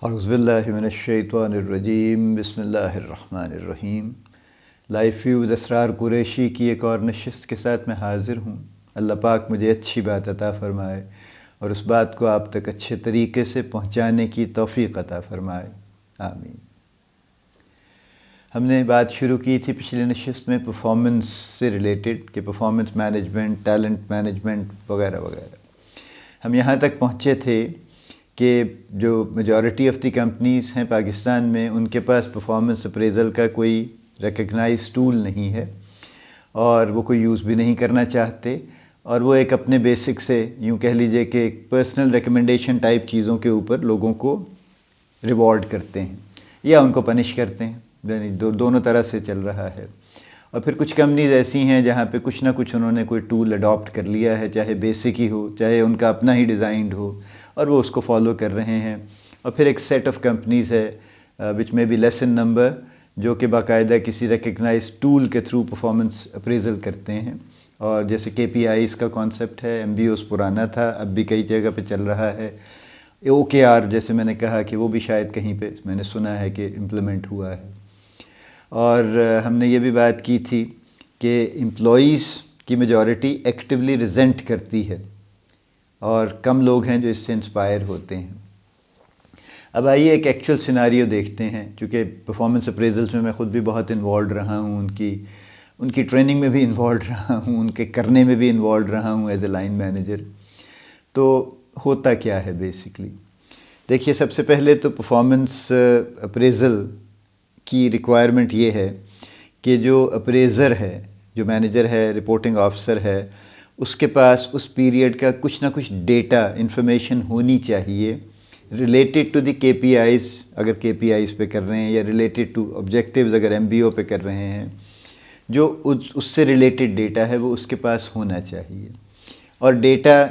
اعوذ باللہ من الشیطان الرجیم، بسم اللہ الرحمن الرحیم۔ لائف ویو ود اسرار قریشی کی ایک اور نشست کے ساتھ میں حاضر ہوں۔ اللہ پاک مجھے اچھی بات عطا فرمائے اور اس بات کو آپ تک اچھے طریقے سے پہنچانے کی توفیق عطا فرمائے، آمین۔ ہم نے بات شروع کی تھی پچھلی نشست میں پرفارمنس سے ریلیٹڈ کہ پرفارمنس مینجمنٹ، ٹیلنٹ مینجمنٹ وغیرہ وغیرہ۔ ہم یہاں تک پہنچے تھے کہ جو میجورٹی آف دی کمپنیز ہیں پاکستان میں، ان کے پاس پرفارمنس اپریزل کا کوئی ریکگنائز ٹول نہیں ہے اور وہ کوئی یوز بھی نہیں کرنا چاہتے، اور وہ ایک اپنے بیسک سے یوں کہہ لیجئے کہ ایک پرسنل ریکمنڈیشن ٹائپ چیزوں کے اوپر لوگوں کو ریوارڈ کرتے ہیں یا ان کو پنش کرتے ہیں، یعنی دونوں طرح سے چل رہا ہے۔ اور پھر کچھ کمپنیز ایسی ہیں جہاں پہ کچھ نہ کچھ انہوں نے کوئی ٹول اڈاپٹ کر لیا ہے، چاہے بیسک ہی ہو، چاہے ان کا اپنا ہی ڈیزائنڈ ہو، اور وہ اس کو فالو کر رہے ہیں۔ اور پھر ایک سیٹ آف کمپنیز ہے وچ میں بی لیس ان نمبر، جو کہ باقاعدہ کسی ریکگنائز ٹول کے تھرو پرفارمنس اپریزل کرتے ہیں، اور جیسے KPIs کا کانسیپٹ ہے، MBOs پرانا تھا، اب بھی کئی جگہ پہ چل رہا ہے۔ OKR جیسے میں نے کہا کہ وہ بھی شاید کہیں پہ میں نے سنا ہے کہ امپلیمنٹ ہوا ہے۔ اور ہم نے یہ بھی بات کی تھی کہ امپلائیز کی میجورٹی ایکٹیولی ریزنٹ کرتی ہے اور کم لوگ ہیں جو اس سے انسپائر ہوتے ہیں۔ اب آئیے ایک ایکچوئل سیناریو دیکھتے ہیں، چونکہ پرفارمنس اپریزلز میں خود بھی بہت انوالوڈ رہا ہوں، ان کی ٹریننگ میں بھی انوالوڈ رہا ہوں، ان کے کرنے میں بھی انوالوڈ رہا ہوں ایز اے لائن مینیجر۔ تو ہوتا کیا ہے بیسکلی؟ دیکھیے، سب سے پہلے تو پرفارمنس اپریزل کی ریکوائرمنٹ یہ ہے کہ جو اپریزر ہے، جو مینیجر ہے، رپورٹنگ آفیسر ہے، اس کے پاس اس پیریڈ کا کچھ نہ کچھ ڈیٹا انفارمیشن ہونی چاہیے ریلیٹڈ ٹو دی KPIs اگر KPIs پہ کر رہے ہیں، یا ریلیٹڈ ٹو آبجیکٹیوز اگر MBO پہ کر رہے ہیں، جو اس سے ریلیٹڈ ڈیٹا ہے وہ اس کے پاس ہونا چاہیے۔ اور ڈیٹا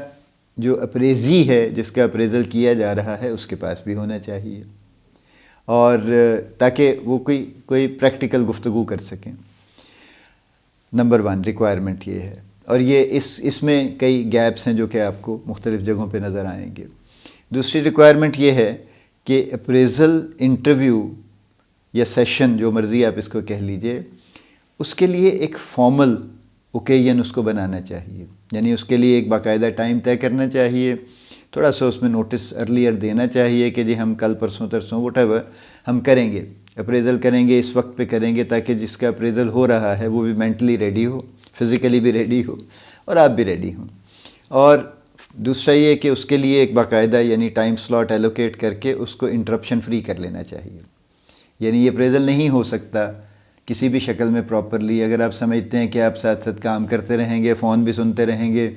جو اپریزی ہے، جس کا اپریزل کیا جا رہا ہے، اس کے پاس بھی ہونا چاہیے، اور تاکہ وہ کوئی پریکٹیکل گفتگو کر سکیں۔ نمبر 1 ریکوائرمنٹ یہ ہے، اور یہ اس میں کئی گیپس ہیں جو کہ آپ کو مختلف جگہوں پہ نظر آئیں گے۔ دوسری ریکوائرمنٹ یہ ہے کہ اپریزل انٹرویو یا سیشن، جو مرضی آپ اس کو کہہ لیجئے، اس کے لیے ایک فارمل اوکیزن اس کو بنانا چاہیے، یعنی اس کے لیے ایک باقاعدہ ٹائم طے کرنا چاہیے، تھوڑا سا اس میں نوٹس ارلیئر دینا چاہیے کہ جی ہم کل پرسوں ترسوں وٹ ایور ہم کریں گے، اپریزل کریں گے، اس وقت پہ کریں گے، تاکہ جس کا اپریزل ہو رہا ہے وہ بھی مینٹلی ریڈی ہو، فزیکلی بھی ریڈی ہو، اور آپ بھی ریڈی ہوں۔ اور دوسرا یہ کہ اس کے لیے ایک باقاعدہ یعنی ٹائم سلاٹ ایلوکیٹ کر کے اس کو انٹرپشن فری کر لینا چاہیے، یعنی یہ اپریزل نہیں ہو سکتا کسی بھی شکل میں پراپرلی اگر آپ سمجھتے ہیں کہ آپ ساتھ ساتھ کام کرتے رہیں گے، فون بھی سنتے رہیں گے،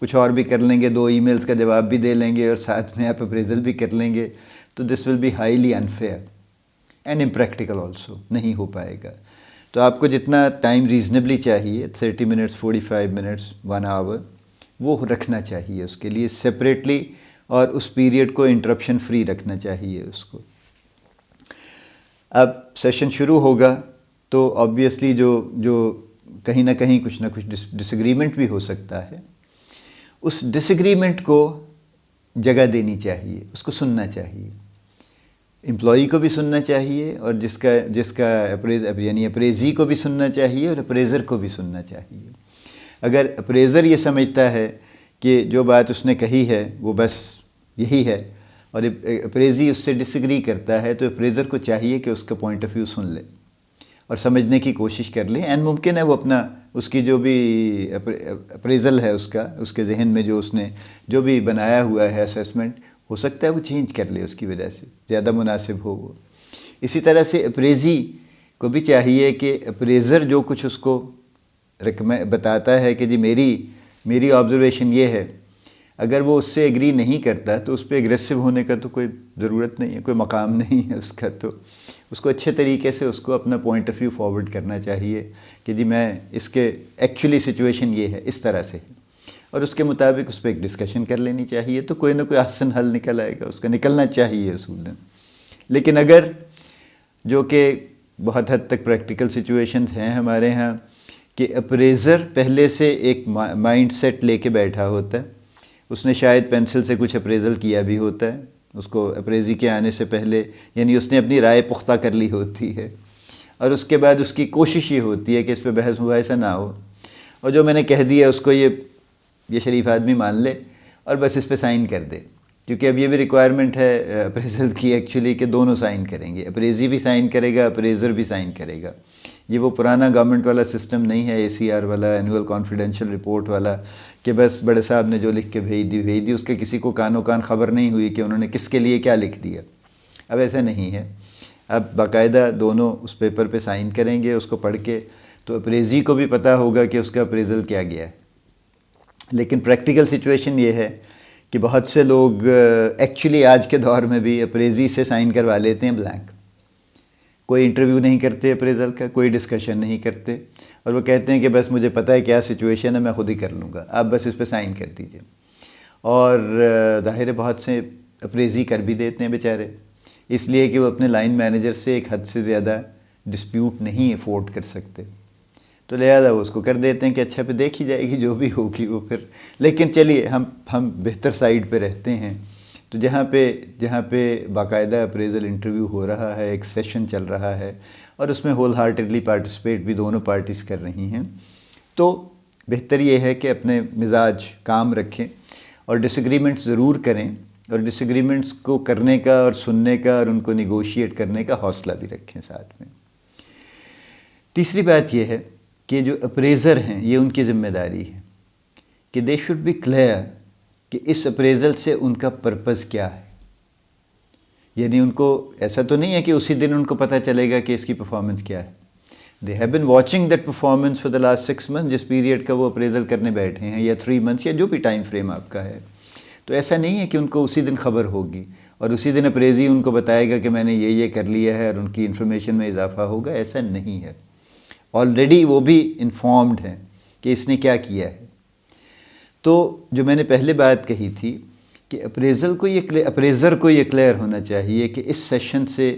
کچھ اور بھی کر لیں گے، 2 ای میلز کا جواب بھی دے لیں گے، اور ساتھ میں آپ اپریزل بھی کر لیں گے، تو this will be highly unfair and impractical also, نہیں ہو پائے گا۔ تو آپ کو جتنا ٹائم ریزنیبلی چاہیے، 30 منٹس، 45 منٹس، 1 آور، وہ رکھنا چاہیے اس کے لیے سپریٹلی، اور اس پیریڈ کو انٹرپشن فری رکھنا چاہیے اس کو۔ اب سیشن شروع ہوگا تو آبویسلی جو کہیں نہ کہیں کچھ نہ کچھ ڈس ایگریمنٹ بھی ہو سکتا ہے، اس ڈس ایگریمنٹ کو جگہ دینی چاہیے، اس کو سننا چاہیے، امپلائی کو بھی سننا چاہیے، اور جس کا یعنی اپریزی کو بھی سننا چاہیے، اور اپریزر کو بھی سننا چاہیے۔ اگر اپریزر یہ سمجھتا ہے کہ جو بات اس نے کہی ہے وہ بس یہی ہے، اور اپریزی اس سے ڈس ایگری کرتا ہے، تو اپریزر کو چاہیے کہ اس کا پوائنٹ آف ویو سن لے اور سمجھنے کی کوشش کر لیں، اینڈ ممکن ہے وہ اپنا اس کی جو بھی اپریزل ہے اس کے ذہن میں جو بھی بنایا ہوا ہے اسیسمنٹ، ہو سکتا ہے وہ چینج کر لے، اس کی وجہ سے زیادہ مناسب ہو وہ۔ اسی طرح سے اپریزی کو بھی چاہیے کہ اپریزر جو کچھ اس کو بتاتا ہے کہ جی میری آبزرویشن یہ ہے، اگر وہ اس سے ایگری نہیں کرتا تو اس پہ ایگریسو ہونے کا تو کوئی ضرورت نہیں ہے، کوئی مقام نہیں ہے اس کا، تو اس کو اچھے طریقے سے اس کو اپنا پوائنٹ آف ویو فارورڈ کرنا چاہیے کہ جی میں اس کے ایکچولی سچویشن یہ ہے، اس طرح سے ہے، اور اس کے مطابق اس پہ ایک ڈسکشن کر لینی چاہیے، تو کوئی نہ کوئی احسن حل نکل آئے گا، اس کا نکلنا چاہیے اصولاً۔ لیکن اگر جو کہ بہت حد تک پریکٹیکل سچویشنز ہیں ہمارے ہاں کہ اپریزر پہلے سے ایک مائنڈ سیٹ لے کے بیٹھا ہوتا ہے، اس نے شاید پینسل سے کچھ اپریزل کیا بھی ہوتا ہے، اس کو اپریزی کے آنے سے پہلے، یعنی اس نے اپنی رائے پختہ کر لی ہوتی ہے، اور اس کے بعد اس کی کوشش یہ ہوتی ہے کہ اس پہ بحث مباحثہ نہ ہو، اور جو میں نے کہہ دیا اس کو یہ شریف آدمی مان لے اور بس اس پہ سائن کر دے، کیونکہ اب یہ بھی ریکوائرمنٹ ہے اپریزل کی ایکچولی کہ دونوں سائن کریں گے، اپریزی بھی سائن کرے گا، اپریزر بھی سائن کرے گا۔ یہ وہ پرانا گورنمنٹ والا سسٹم نہیں ہے، ACR والا، اینول کانفیڈینشیل رپورٹ والا، کہ بس بڑے صاحب نے جو لکھ کے بھیج دی، اس کے کسی کو کانوں کان خبر نہیں ہوئی کہ انہوں نے کس کے لیے کیا لکھ دیا۔ اب ایسا نہیں ہے، اب باقاعدہ دونوں اس پیپر پہ سائن کریں گے، اس کو پڑھ کے تو اپریزی کو بھی پتہ ہوگا کہ اس کا اپریزل کیا گیا ہے۔ لیکن پریکٹیکل سچویشن یہ ہے کہ بہت سے لوگ ایکچولی آج کے دور میں بھی اپریزی سے سائن کروا لیتے ہیں بلینک، کوئی انٹرویو نہیں کرتے اپریزل کا، کوئی ڈسکشن نہیں کرتے، اور وہ کہتے ہیں کہ بس مجھے پتہ ہے کیا سچویشن ہے، میں خود ہی کر لوں گا، آپ بس اس پہ سائن کر دیجئے۔ اور ظاہر ہے بہت سے اپریزی کر بھی دیتے ہیں بیچارے، اس لیے کہ وہ اپنے لائن مینیجر سے ایک حد سے زیادہ ڈسپیوٹ نہیں افورڈ کر سکتے، تو لہذا وہ اس کو کر دیتے ہیں کہ اچھا پہ دیکھی جائے گی جو بھی ہوگی وہ پھر۔ لیکن چلیے ہم بہتر سائڈ پہ رہتے ہیں، تو جہاں پہ باقاعدہ اپریزل انٹرویو ہو رہا ہے، ایک سیشن چل رہا ہے، اور اس میں ہول ہارٹیڈلی پارٹیسپیٹ بھی دونوں پارٹیز کر رہی ہیں، تو بہتر یہ ہے کہ اپنے مزاج کام رکھیں اور ڈس ایگریمنٹ ضرور کریں، اور ڈس ایگریمنٹس کو کرنے کا اور سننے کا اور ان کو نیگوشیٹ کرنے کا حوصلہ بھی رکھیں ساتھ میں۔ تیسری بات یہ ہے کہ جو اپریزر ہیں یہ ان کی ذمہ داری ہے کہ دے شوڈ بی کلیئر کہ اس اپریزل سے ان کا پرپز کیا ہے، یعنی ان کو ایسا تو نہیں ہے کہ اسی دن ان کو پتہ چلے گا کہ اس کی پرفارمنس کیا ہے۔ They have been watching that performance for the last 6 months، جس پیریڈ کا وہ اپریزل کرنے بیٹھے ہیں، یا 3 months، یا جو بھی ٹائم فریم آپ کا ہے، تو ایسا نہیں ہے کہ ان کو اسی دن خبر ہوگی اور اسی دن اپریزی ان کو بتائے گا کہ میں نے یہ کر لیا ہے اور ان کی انفارمیشن میں اضافہ ہوگا، ایسا نہیں ہے۔ آلریڈی وہ بھی انفارمڈ ہیں کہ اس نے کیا کیا ہے۔ تو جو میں نے پہلے بات کہی تھی کہ اپریزر کو یہ کلیئر ہونا چاہیے کہ اس سیشن سے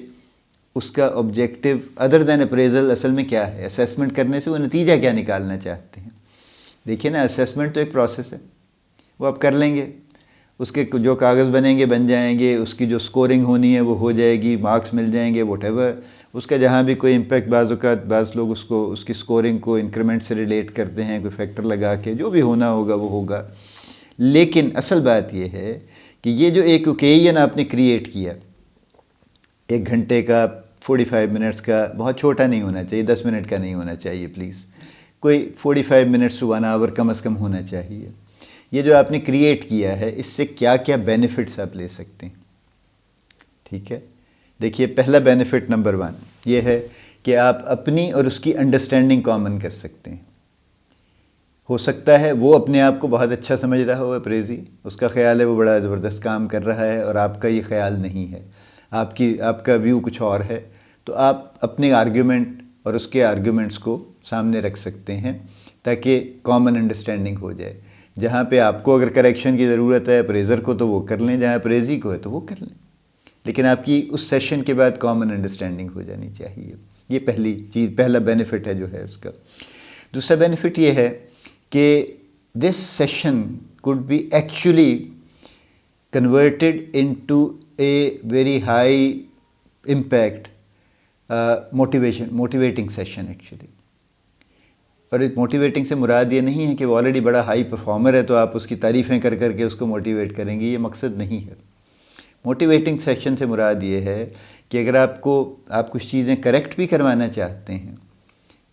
اس کا آبجیکٹو ادر دین اپریزل اصل میں کیا ہے، اسیسمنٹ کرنے سے وہ نتیجہ کیا نکالنا چاہتے ہیں۔ دیکھیے نا، اسیسمنٹ تو ایک پروسیس ہے، وہ آپ کر لیں گے، اس کے جو کاغذ بنیں گے بن جائیں گے، اس کی جو سکورنگ ہونی ہے وہ ہو جائے گی، مارکس مل جائیں گے، واٹ ایور، اس کا جہاں بھی کوئی امپیکٹ، بعض اوقات بعض لوگ اس کی سکورنگ کو انکریمنٹ سے ریلیٹ کرتے ہیں، کوئی فیکٹر لگا کے، جو بھی ہونا ہوگا وہ ہوگا۔ لیکن اصل بات یہ ہے کہ یہ جو ایک اوکیژن آپ نے کریٹ کیا، 1 گھنٹے کا، 45 منٹس کا، بہت چھوٹا نہیں ہونا چاہیے، 10 منٹ کا نہیں ہونا چاہیے پلیز، کوئی 45 منٹس to 1 hour کم از کم ہونا چاہیے۔ یہ جو آپ نے کریٹ کیا ہے، اس سے کیا کیا بینیفٹس آپ لے سکتے ہیں، ٹھیک ہے؟ دیکھیے، پہلا بینیفٹ نمبر 1 یہ ہے کہ آپ اپنی اور اس کی انڈرسٹینڈنگ کامن کر سکتے ہیں۔ ہو سکتا ہے وہ اپنے آپ کو بہت اچھا سمجھ رہا ہو اپریزی، اس کا خیال ہے وہ بڑا زبردست کام کر رہا ہے، اور آپ کا یہ خیال نہیں ہے، آپ کا ویو کچھ اور ہے، تو آپ اپنے آرگیومنٹ اور اس کے آرگیومنٹس کو سامنے رکھ سکتے ہیں تاکہ کامن انڈرسٹینڈنگ ہو جائے۔ جہاں پہ آپ کو اگر کریکشن کی ضرورت ہے اپریزر کو تو وہ کر لیں، جہاں اپریزی کو ہے تو وہ کر لیں، لیکن آپ کی اس سیشن کے بعد کامن انڈرسٹینڈنگ ہو جانی چاہیے۔ یہ پہلی چیز، پہلا بینیفٹ ہے جو ہے اس کا۔ دوسرا بینیفٹ یہ ہے کہ this session could be actually converted into a very high impact motivating session actually۔ اور موٹیویٹنگ سے مراد یہ نہیں ہے کہ وہ آلریڈی بڑا ہائی پرفارمر ہے تو آپ اس کی تعریفیں کر کے اس کو موٹیویٹ کریں گے، یہ مقصد نہیں ہے۔ موٹیویٹنگ سیشن سے مراد یہ ہے کہ اگر آپ کچھ چیزیں کریکٹ بھی کروانا چاہتے ہیں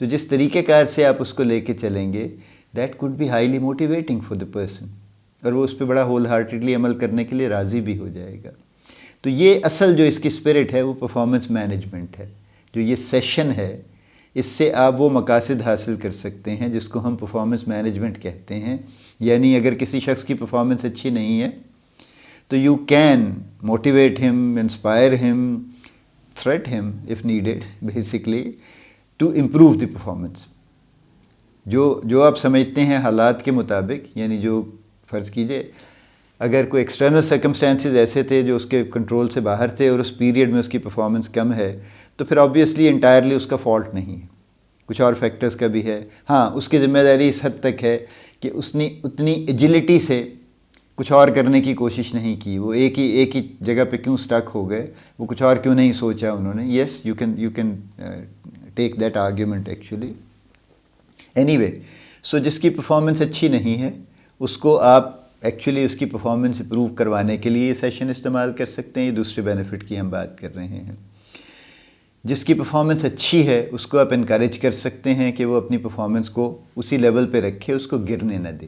تو جس طریقہ کار سے آپ اس کو لے کے چلیں گے، that could be highly motivating for the person، اور وہ اس پہ بڑا ہول ہارٹیڈلی عمل کرنے کے لیے راضی بھی ہو جائے گا۔ تو یہ اصل جو اس کی اسپرٹ ہے وہ پرفارمنس مینجمنٹ ہے۔ جو یہ سیشن ہے، اس سے آپ وہ مقاصد حاصل کر سکتے ہیں جس کو ہم پرفارمنس مینجمنٹ کہتے ہیں۔ یعنی اگر کسی شخص کی پرفارمنس اچھی نہیں ہے تو you can motivate him, inspire him, threat him if needed, basically to improve the performance. جو آپ سمجھتے ہیں حالات کے مطابق، یعنی جو فرض کیجئے اگر کوئی ایکسٹرنل سرکمسٹانسز ایسے تھے جو اس کے کنٹرول سے باہر تھے اور اس پیریڈ میں اس کی پرفارمنس کم ہے، تو پھر آبویسلی انٹائرلی اس کا فالٹ نہیں ہے، کچھ اور فیکٹرز کا بھی ہے۔ ہاں، اس کی ذمہ داری اس حد تک ہے کہ اس نے اتنی ایجلٹی سے کچھ اور کرنے کی کوشش نہیں کی، وہ ایک ہی جگہ پہ کیوں سٹک ہو گئے، وہ کچھ اور کیوں نہیں سوچا انہوں نے. Yes you can take that argument actually. Anyway, so جس کی پرفارمنس اچھی نہیں ہے اس کو آپ ایکچولی اس کی پرفارمنس امپروو کروانے کے لیے یہ سیشن استعمال کر سکتے ہیں. یہ دوسرے بینیفٹ کی ہم بات کر رہے ہیں. جس کی پرفارمنس اچھی ہے اس کو آپ انکریج کر سکتے ہیں کہ وہ اپنی پرفارمنس کو اسی لیول پہ رکھے، اس کو گرنے نہ دے.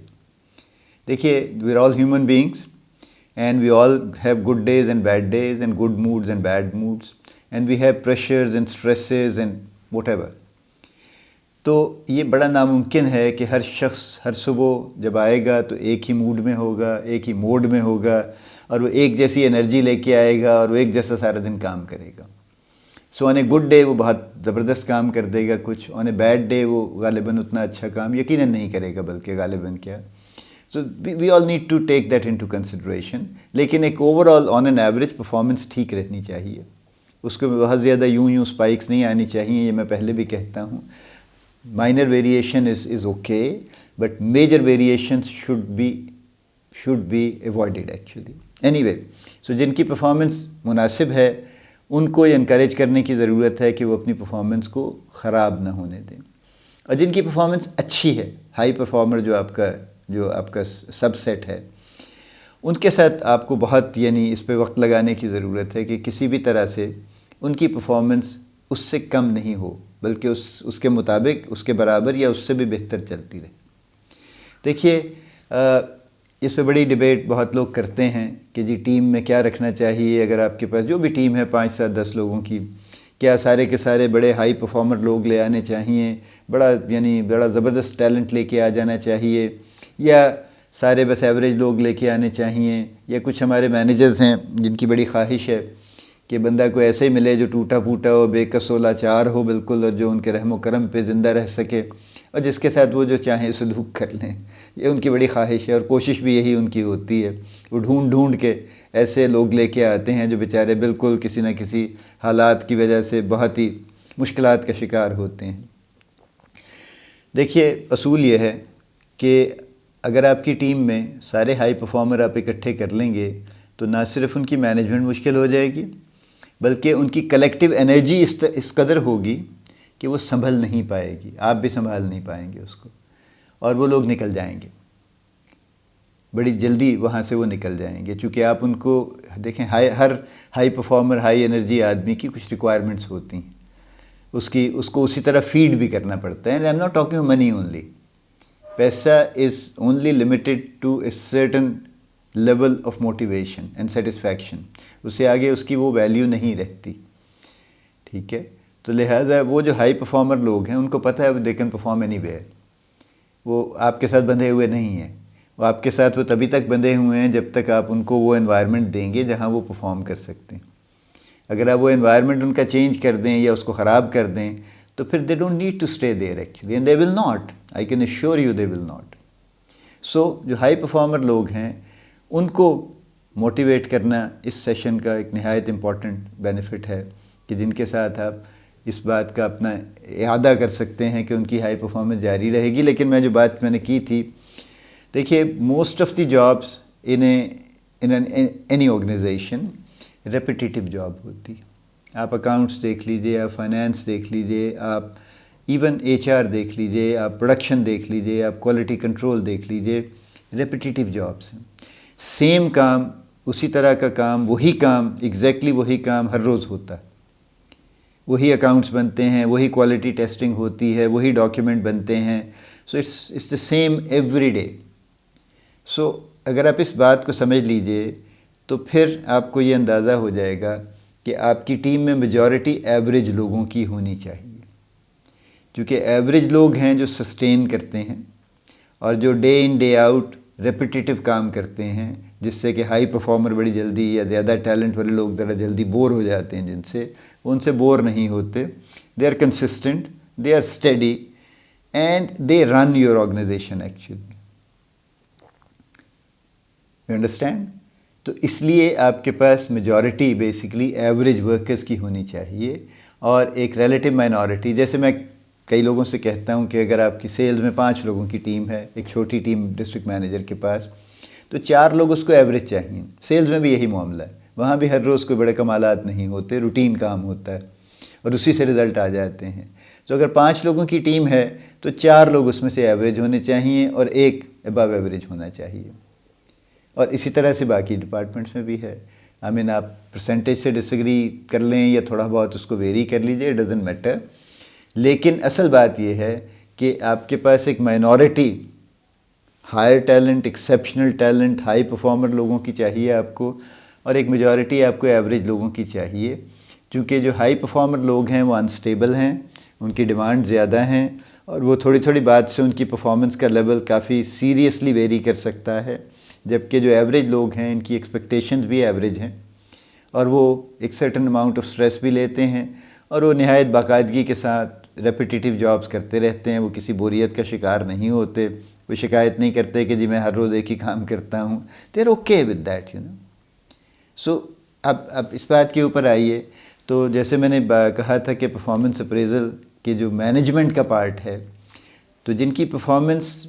دیکھیے we are all human beings and we all have good days and bad days and good moods and bad moods and we have pressures and stresses and whatever. تو یہ بڑا ناممکن ہے کہ ہر شخص ہر صبح جب آئے گا تو ایک ہی موڈ میں ہوگا، ایک ہی موڈ میں ہوگا، اور وہ ایک جیسی انرجی لے کے آئے گا اور وہ ایک جیسا سارا دن کام کرے گا. سو آن اے گڈ ڈے وہ بہت زبردست کام کر دے گا کچھ، آن اے بیڈ ڈے وہ غالباً اتنا اچھا کام یقیناً نہیں کرے گا، بلکہ غالباً کیا. So we all need to take that into consideration. لیکن ایک overall on an average performance ٹھیک رہنی چاہیے، اس کو بہت زیادہ یوں اسپائکس نہیں آنی چاہیے. یہ میں پہلے بھی کہتا ہوں، minor variation is okay but major variations should be avoided actually. Anyway, so جن کی پرفارمنس مناسب ہے ان کو یہ انکریج کرنے کی ضرورت ہے کہ وہ اپنی پرفارمنس کو خراب نہ ہونے دیں. اور جن کی پرفارمنس اچھی ہے، ہائی پرفارمر جو آپ کا سب سیٹ ہے، ان کے ساتھ آپ کو بہت اس پہ وقت لگانے کی ضرورت ہے کہ کسی بھی طرح سے ان کی پرفارمنس اس سے کم نہیں ہو، بلکہ اس کے مطابق، اس کے برابر یا اس سے بھی بہتر چلتی رہے. دیکھیے اس پہ بڑی ڈیبیٹ بہت لوگ کرتے ہیں کہ جی ٹیم میں کیا رکھنا چاہیے. اگر آپ کے پاس جو بھی ٹیم ہے 5 7 10 لوگوں کی، کیا سارے کے سارے بڑے ہائی پرفارمر لوگ لے آنے چاہیے، بڑا زبردست ٹیلنٹ لے کے آ جانا چاہیے، یا سارے بس ایوریج لوگ لے کے آنے چاہیے. یا کچھ ہمارے مینیجرز ہیں جن کی بڑی خواہش ہے کہ بندہ کو ایسے ہی ملے جو ٹوٹا پھوٹا ہو، بے کس و لاچار ہو بالکل، اور جو ان کے رحم و کرم پہ زندہ رہ سکے، اور جس کے ساتھ وہ جو چاہیں سلوک کر لیں. یہ ان کی بڑی خواہش ہے اور کوشش بھی یہی ان کی ہوتی ہے. وہ ڈھونڈ کے ایسے لوگ لے کے آتے ہیں جو بیچارے بالکل کسی نہ کسی حالات کی وجہ سے بہت ہی مشکلات کا شکار ہوتے ہیں. دیکھیے اصول یہ ہے کہ اگر آپ کی ٹیم میں سارے ہائی پرفارمر آپ اکٹھے کر لیں گے تو نہ صرف ان کی مینجمنٹ مشکل ہو جائے گی، بلکہ ان کی کلیکٹیو انرجی اس قدر ہوگی کہ وہ سنبھل نہیں پائے گی، آپ بھی سنبھال نہیں پائیں گے اس کو، اور وہ لوگ نکل جائیں گے بڑی جلدی، وہاں سے وہ نکل جائیں گے. چونکہ آپ ان کو دیکھیں، ہر ہائی پرفارمر، ہائی انرجی آدمی کی کچھ ریکوائرمنٹس ہوتی ہیں، اس کو اسی طرح فیڈ بھی کرنا پڑتا ہے. I am not talking money only. پیسہ is only limited to a certain level of motivation and satisfaction. اس سے آگے اس کی وہ ویلیو نہیں رہتی. ٹھیک ہے، تو لہٰذا وہ جو ہائی پرفارمر لوگ ہیں ان کو پتہ ہے they can perform any where. وہ آپ کے ساتھ بندھے ہوئے نہیں ہیں. وہ آپ کے ساتھ وہ تبھی تک بندھے ہوئے ہیں جب تک آپ ان کو وہ انوائرمنٹ دیں گے جہاں وہ پرفارم کر سکتے ہیں. اگر آپ وہ انوائرمنٹ ان کا چینج کر دیں یا اس کو خراب کر دیں تو پھر they don't need to stay there actually, and they will not. I can assure you they will not. So جو ہائی پرفارمر لوگ ہیں ان کو موٹیویٹ کرنا اس سیشن کا ایک نہایت امپورٹنٹ بینیفٹ ہے کہ جن کے ساتھ آپ اس بات کا اپنا اعادہ کر سکتے ہیں کہ ان کی ہائی پرفارمنس جاری رہے گی. لیکن میں جو بات میں نے کی تھی، دیکھیے most of the jobs in any organization repetitive job ہوتی ہے. آپ اکاؤنٹس دیکھ لیجئے، آپ فائنینس دیکھ لیجئے، آپ ایون HR دیکھ لیجئے، آپ پروڈکشن دیکھ لیجئے، آپ کوالٹی کنٹرول دیکھ لیجئے. ریپیٹیٹیو جابس ہیں، سیم کام، اسی طرح کا کام، وہی کام، ایگزیکٹلی وہی کام ہر روز ہوتا ہے. وہی اکاؤنٹس بنتے ہیں، وہی کوالٹی ٹیسٹنگ ہوتی ہے، وہی ڈاکیومنٹ بنتے ہیں. So it's the same every day. So اگر آپ اس بات کو سمجھ لیجئے تو پھر آپ کو یہ اندازہ ہو جائے گا کہ آپ کی ٹیم میں میجورٹی ایوریج لوگوں کی ہونی چاہیے. کیونکہ ایوریج لوگ ہیں جو سسٹین کرتے ہیں اور جو ڈے ان ڈے آؤٹ ریپیٹیٹیو کام کرتے ہیں، جس سے کہ ہائی پرفارمر بڑی جلدی یا زیادہ ٹیلنٹ والے لوگ ذرا جلدی بور ہو جاتے ہیں، جن سے ان سے بور نہیں ہوتے. They are consistent, they are steady and they run your organization actually. You understand? تو اس لیے آپ کے پاس میجورٹی بیسیکلی ایوریج ورکرز کی ہونی چاہیے اور ایک ریلیٹیو مائنورٹی. جیسے میں کئی لوگوں سے کہتا ہوں کہ اگر آپ کی سیلز میں 5 لوگوں کی ٹیم ہے، ایک چھوٹی ٹیم ڈسٹرکٹ مینیجر کے پاس، تو 4 لوگ اس کو ایوریج چاہیے. سیلز میں بھی یہی معاملہ ہے, وہاں بھی ہر روز کوئی بڑے کمالات نہیں ہوتے, روٹین کام ہوتا ہے اور اسی سے رزلٹ آ جاتے ہیں. تو اگر 5 لوگوں کی ٹیم ہے تو 4 لوگ اس میں سے ایوریج ہونے چاہیے اور 1 ابو ایوریج ہونا چاہیے. اور اسی طرح سے باقی ڈپارٹمنٹس میں بھی ہے. آپ پرسنٹیج سے ڈس ایگری کر لیں یا تھوڑا بہت اس کو ویری کر لیجئے, اٹ ڈزنٹ میٹر. لیکن اصل بات یہ ہے کہ آپ کے پاس ایک minority higher talent, exceptional talent, high performer لوگوں کی چاہیے آپ کو, اور ایک میجورٹی آپ کو ایوریج لوگوں کی چاہیے. چونکہ جو ہائی پرفارمر لوگ ہیں وہ انسٹیبل ہیں, ان کی ڈیمانڈ زیادہ ہیں, اور وہ تھوڑی تھوڑی بات سے ان کی پرفارمنس کا لیول کافی سیریسلی ویری کر سکتا ہے. جبکہ جو ایوریج لوگ ہیں ان کی ایکسپیکٹیشنز بھی ایوریج ہیں, اور وہ ایک سرٹن اماؤنٹ آف سٹریس بھی لیتے ہیں, اور وہ نہایت باقاعدگی کے ساتھ ریپیٹیٹیو جابز کرتے رہتے ہیں. وہ کسی بوریت کا شکار نہیں ہوتے, وہ شکایت نہیں کرتے کہ جی میں ہر روز ایک ہی کام کرتا ہوں. They are okay with that so اب اس بات کے اوپر آئیے. تو جیسے میں نے کہا تھا کہ پرفارمنس اپریزل کے جو مینجمنٹ کا پارٹ ہے, تو جن کی پرفارمنس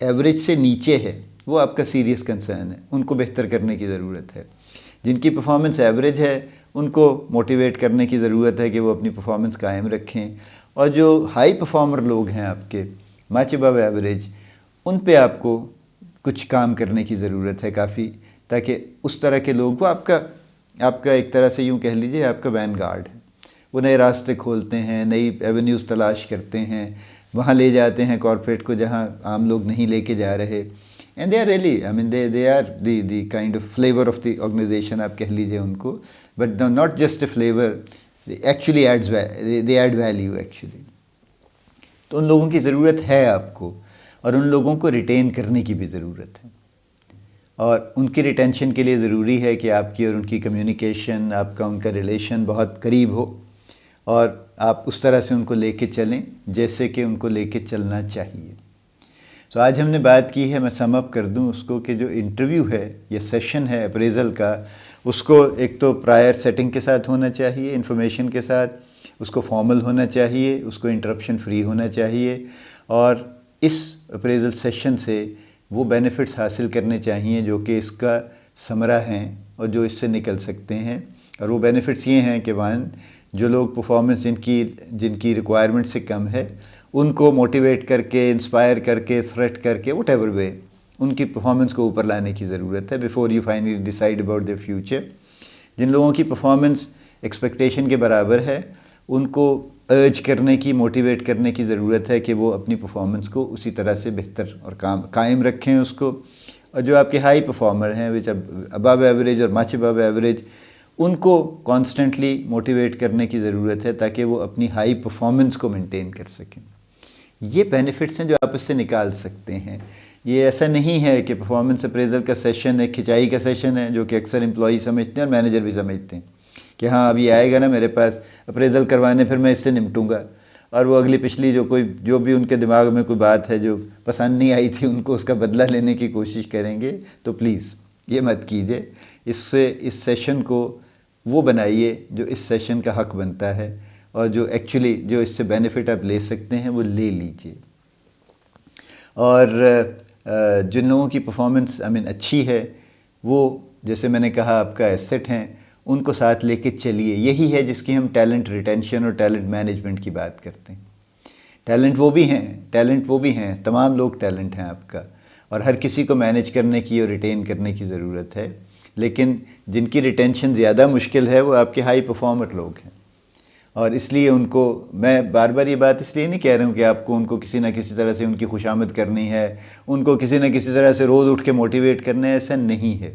ایوریج سے نیچے ہے وہ آپ کا سیریس کنسرن ہے, ان کو بہتر کرنے کی ضرورت ہے. جن کی پرفارمنس ایوریج ہے ان کو موٹیویٹ کرنے کی ضرورت ہے کہ وہ اپنی پرفارمنس قائم رکھیں. اور جو ہائی پرفارمر لوگ ہیں آپ کے مچ ابو ایوریج, ان پہ آپ کو کچھ کام کرنے کی ضرورت ہے کافی, تاکہ اس طرح کے لوگ وہ آپ کا ایک طرح سے یوں کہہ لیجئے آپ کا وین گارڈ ہے. وہ نئے راستے کھولتے ہیں, نئی ایونیوز تلاش کرتے ہیں, وہاں لے جاتے ہیں کارپوریٹ کو جہاں عام لوگ نہیں لے کے جا رہے. And they are really they are the kind of flavor of the organization آپ کہہ لیجئے ان کو, but not just a flavor, they actually they add value actually. تو ان لوگوں کی ضرورت ہے آپ کو, اور ان لوگوں کو ریٹین کرنے کی بھی ضرورت ہے. اور ان کی ریٹینشن کے لیے ضروری ہے کہ آپ کی اور ان کی کمیونیکیشن, آپ کا ان کا ریلیشن بہت قریب ہو, اور آپ اس طرح سے ان کو لے کے چلیں جیسے کہ ان کو لے کے چلنا چاہیے. تو آج ہم نے بات کی ہے, میں سم اپ کر دوں اس کو, کہ جو انٹرویو ہے یا سیشن ہے اپریزل کا, اس کو ایک تو پرائر سیٹنگ کے ساتھ ہونا چاہیے, انفارمیشن کے ساتھ, اس کو فارمل ہونا چاہیے, اس کو انٹرپشن فری ہونا چاہیے, اور اس اپریزل سیشن سے وہ بینیفٹس حاصل کرنے چاہیے جو کہ اس کا ثمرہ ہیں اور جو اس سے نکل سکتے ہیں. اور وہ بینیفٹس یہ ہیں کہ جو لوگ پرفارمنس جن کی ریکوائرمنٹ سے کم ہے, ان کو موٹیویٹ کر کے, انسپائر کر کے, تھریٹ کر کے, وٹ ایور وے ان کی پرفارمنس کو اوپر لانے کی ضرورت ہے before you finally decide about their future. جن لوگوں کی پرفارمنس ایکسپیکٹیشن کے برابر ہے, ان کو ارج کرنے کی, موٹیویٹ کرنے کی ضرورت ہے کہ وہ اپنی پرفارمنس کو اسی طرح سے بہتر اور قائم رکھیں اس کو. اور جو آپ کے ہائی پرفارمر ہیں وچ ابو ایوریج اور مچ ابو ایوریج, ان کو کانسٹنٹلی موٹیویٹ کرنے کی ضرورت ہے تاکہ وہ اپنی ہائی پرفارمنس کو مینٹین کر سکیں. یہ بینیفٹس ہیں جو آپ اس سے نکال سکتے ہیں. یہ ایسا نہیں ہے کہ پرفارمنس اپریزل کا سیشن ایک کھچائی کا سیشن ہے جو کہ اکثر امپلائی سمجھتے ہیں اور مینیجر بھی سمجھتے ہیں کہ ہاں اب یہ آئے گا نا میرے پاس اپریزل کروانے, پھر میں اس سے نمٹوں گا, اور وہ اگلی پچھلی جو بھی ان کے دماغ میں کوئی بات ہے جو پسند نہیں آئی تھی ان کو اس کا بدلہ لینے کی کوشش کریں گے. تو پلیز یہ مت کیجیے. اس سیشن کو وہ بنائیے جو اس سیشن کا حق بنتا ہے, اور جو ایکچولی جو اس سے بینیفٹ آپ لے سکتے ہیں وہ لے لیجئے. اور جن لوگوں کی پرفارمنس اچھی ہے, وہ جیسے میں نے کہا آپ کا ایسٹ ہیں, ان کو ساتھ لے کے چلیے. یہی ہے جس کی ہم ٹیلنٹ ریٹینشن اور ٹیلنٹ مینجمنٹ کی بات کرتے ہیں. ٹیلنٹ وہ بھی ہیں, تمام لوگ ٹیلنٹ ہیں آپ کا, اور ہر کسی کو مینیج کرنے کی اور ریٹین کرنے کی ضرورت ہے. لیکن جن کی ریٹینشن زیادہ مشکل ہے وہ آپ کے ہائی پرفارمر لوگ ہیں, اور اس لیے ان کو میں بار بار یہ بات اس لیے نہیں کہہ رہا ہوں کہ آپ کو ان کو کسی نہ کسی طرح سے ان کی خوشامد کرنی ہے, ان کو کسی نہ کسی طرح سے روز اٹھ کے موٹیویٹ کرنا ہے, ایسا نہیں ہے.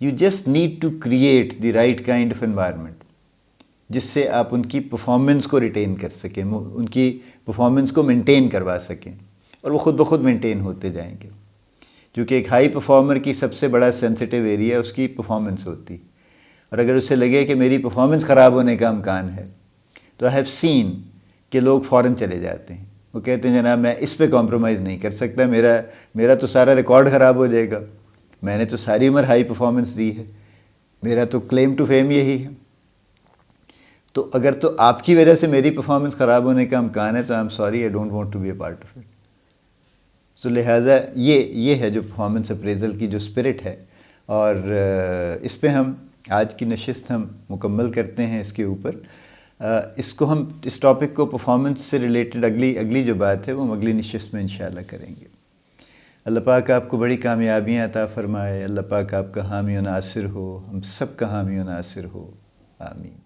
You just need to create the right kind of environment جس سے آپ ان کی پرفارمنس کو ریٹین کر سکیں, ان کی پرفارمنس کو مینٹین کروا سکیں, اور وہ خود بخود مینٹین ہوتے جائیں گے. کیونکہ ایک ہائی پرفارمر کی سب سے بڑا سینسٹیو ایریا اس کی پرفارمنس ہوتی, اور اگر اسے لگے کہ میری پرفارمنس خراب ہونے کا امکان ہے تو آئی ہیو سین کہ لوگ فوراً چلے جاتے ہیں. وہ کہتے ہیں جناب میں اس پہ کمپرومائز نہیں کر سکتا, میرا تو سارا ریکارڈ خراب ہو جائے گا, میں نے تو ساری عمر ہائی پرفارمنس دی ہے, میرا تو کلیم ٹو فیم یہی ہے. تو اگر تو آپ کی وجہ سے میری پرفارمنس خراب ہونے کا امکان ہے تو I am sorry, I don't want to be a part of it. تو لہٰذا یہ ہے جو پرفارمنس اپریزل کی جو اسپرٹ ہے، اور اس پہ ہم آج کی نشست ہم مکمل کرتے ہیں اس کے اوپر۔ اس ٹاپک کو پرفارمنس سے ریلیٹڈ اگلی جو بات ہے وہ ہم اگلی نشست میں انشاءاللہ کریں گے۔ اللہ پاک آپ کو بڑی کامیابیاں عطا فرمائے، اللہ پاک آپ کا حامی و ناصر ہو، ہم سب کا حامی و ناصر ہو، آمین۔